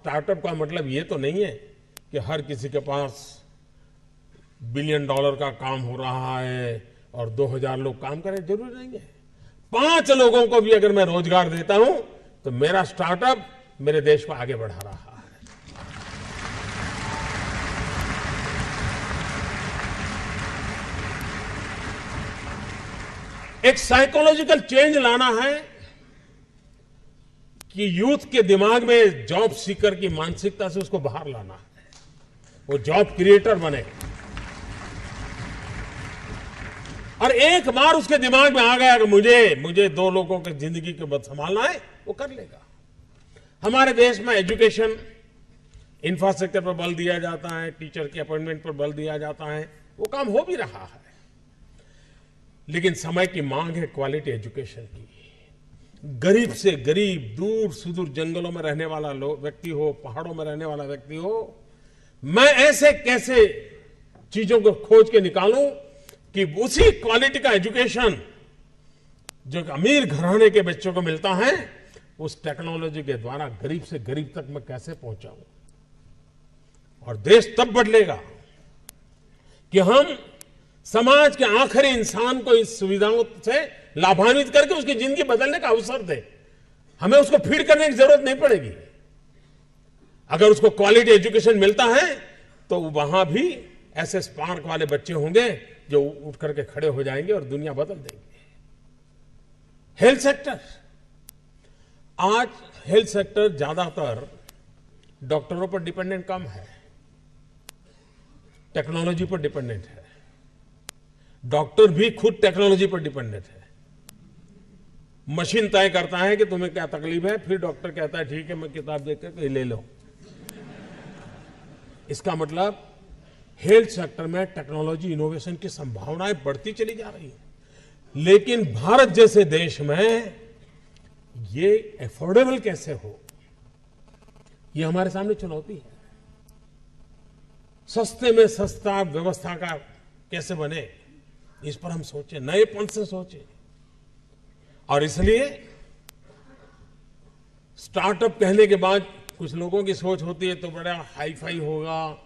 Startup का मतलब ये तो नहीं है कि हर किसी के पास $1 बिलियन का काम हो रहा है और 2000 लोग काम करें, जरूरी नहीं है। 5 लोगों को भी अगर मैं रोजगार देता हूं तो मेरा स्टार्टअप मेरे देश को आगे बढ़ा रहा है। एक साइकोलॉजिकल चेंज लाना है कि यूथ के दिमाग में जॉब सीकर की मानसिकता से उसको बाहर लाना है, वो जॉब क्रिएटर बने। और एक बार उसके दिमाग में आ गया कि मुझे 2 लोगों की जिंदगी को बस संभालना है, वो कर लेगा। हमारे देश में एजुकेशन इंफ्रास्ट्रक्चर पर बल दिया जाता है, टीचर के अपॉइंटमेंट पर बल दिया जाता है, वो काम हो भी रहा है। लेकिन समय की मांग है क्वालिटी एजुकेशन की। गरीब से गरीब, दूर सुदूर जंगलों में रहने वाला व्यक्ति हो, पहाड़ों में रहने वाला व्यक्ति हो, मैं ऐसे कैसे चीजों को खोज के निकालूं कि उसी क्वालिटी का एजुकेशन जो अमीर घराने के बच्चों को मिलता है, उस टेक्नोलॉजी के द्वारा गरीब से गरीब तक मैं कैसे पहुंचाऊं। और देश तब बदलेगा कि हम समाज के आखिरी इंसान को इस सुविधाओं से लाभान्वित करके उसकी जिंदगी बदलने का अवसर दे। हमें उसको फीड करने की जरूरत नहीं पड़ेगी। अगर उसको क्वालिटी एजुकेशन मिलता है तो वहां भी ऐसे स्पार्क वाले बच्चे होंगे जो उठ करके खड़े हो जाएंगे और दुनिया बदल देंगे। हेल्थ सेक्टर, आज हेल्थ सेक्टर ज्यादातर डॉक्टरों पर डिपेंडेंट कम है, टेक्नोलॉजी पर डिपेंडेंट है। डॉक्टर भी खुद टेक्नोलॉजी पर डिपेंडेंट है। मशीन तय करता है कि तुम्हें क्या तकलीफ है, फिर डॉक्टर कहता है ठीक है, मैं किताब देख कर ले लो। इसका मतलब हेल्थ सेक्टर में टेक्नोलॉजी इनोवेशन की संभावनाएं बढ़ती चली जा रही है। लेकिन भारत जैसे देश में ये अफोर्डेबल कैसे हो, ये हमारे सामने चुनौती है। सस्ते में सस्ता व्यवस्था का कैसे बने, इस पर हम सोचें, नएपन से सोचें। और इसलिए स्टार्टअप कहने के बाद कुछ लोगों की सोच होती है तो बड़ा हाई फाई होगा,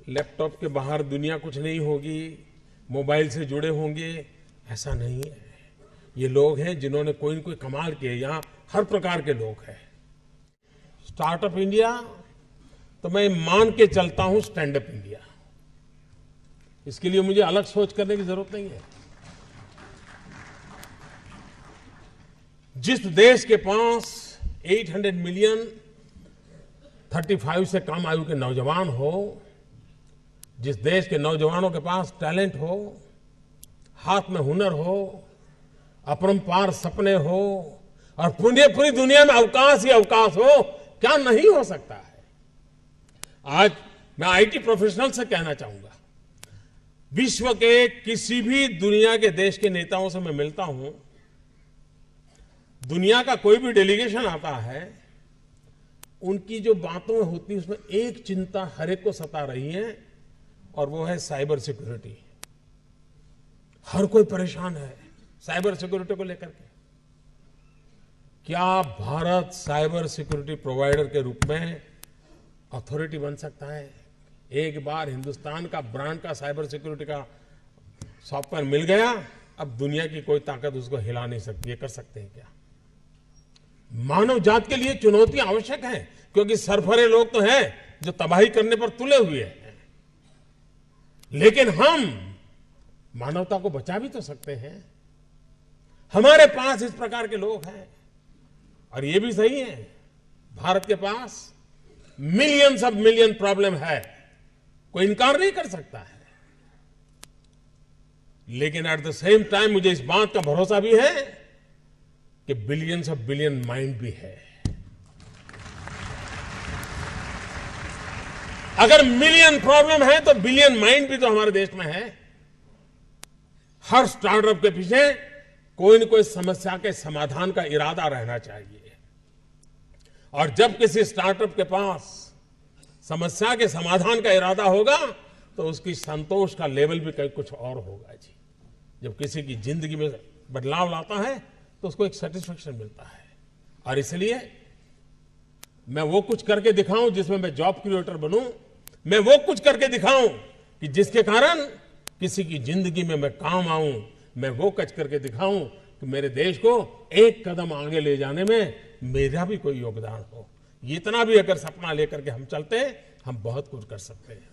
लैपटॉप के बाहर दुनिया कुछ नहीं होगी, मोबाइल से जुड़े होंगे। ऐसा नहीं है। ये लोग हैं जिन्होंने कोई न कोई कमाल किए। यहां हर प्रकार के लोग हैं। स्टार्टअप इंडिया तो मैं मान के चलता हूं स्टैंड अप इंडिया। इसके लिए मुझे अलग सोच करने की जरूरत नहीं है। जिस देश के पास 800 मिलियन 35 से कम आयु के नौजवान हो, जिस देश के नौजवानों के पास टैलेंट हो, हाथ में हुनर हो, अपरंपार सपने हो और पूरी दुनिया में अवकाश ही अवकाश हो, क्या नहीं हो सकता है। आज मैं आईटी प्रोफेशनल से कहना चाहूंगा, विश्व के किसी भी दुनिया के देश के नेताओं से मैं मिलता हूं, दुनिया का कोई भी डेलीगेशन आता है, उनकी जो बातों होती है उसमें एक चिंता हर एक को सता रही है और वो है साइबर सिक्योरिटी। हर कोई परेशान है साइबर सिक्योरिटी को लेकर के। क्या भारत साइबर सिक्योरिटी प्रोवाइडर के रूप में अथॉरिटी बन सकता है? एक बार हिंदुस्तान का ब्रांड का साइबर सिक्योरिटी का सॉफ्टवेयर मिल गया, अब दुनिया की कोई ताकत उसको हिला नहीं सकती। ये कर सकते हैं क्या? मानव जात के लिए चुनौती आवश्यक है, क्योंकि सरफरे लोग तो हैं जो तबाही करने पर तुले हुए हैं। लेकिन हम मानवता को बचा भी तो सकते हैं। हमारे पास इस प्रकार के लोग हैं। और ये भी सही है, भारत के पास मिलियंस ऑफ मिलियन प्रॉब्लम है, कोई इनकार नहीं कर सकता है। लेकिन एट द सेम टाइम मुझे इस बात का भरोसा भी है कि बिलियंस ऑफ बिलियन माइंड भी है। अगर मिलियन प्रॉब्लम है तो बिलियन माइंड भी तो हमारे देश में है। हर स्टार्टअप के पीछे कोई न कोई समस्या के समाधान का इरादा रहना चाहिए। और जब किसी स्टार्टअप के पास समस्या के समाधान का इरादा होगा तो उसकी संतोष का लेवल भी कहीं कुछ और होगा जी। जब किसी की जिंदगी में बदलाव लाता है तो उसको एक सेटिस्फेक्शन मिलता है। और इसलिए मैं वो कुछ करके दिखाऊं जिसमें मैं जॉब क्रिएटर बनूं, मैं वो कुछ करके दिखाऊं कि जिसके कारण किसी की जिंदगी में मैं काम आऊं, मैं वो कुछ करके दिखाऊं कि मेरे देश को एक कदम आगे ले जाने में मेरा भी कोई योगदान हो। इतना भी अगर सपना लेकर के हम चलते हैं, हम बहुत कुछ कर सकते हैं।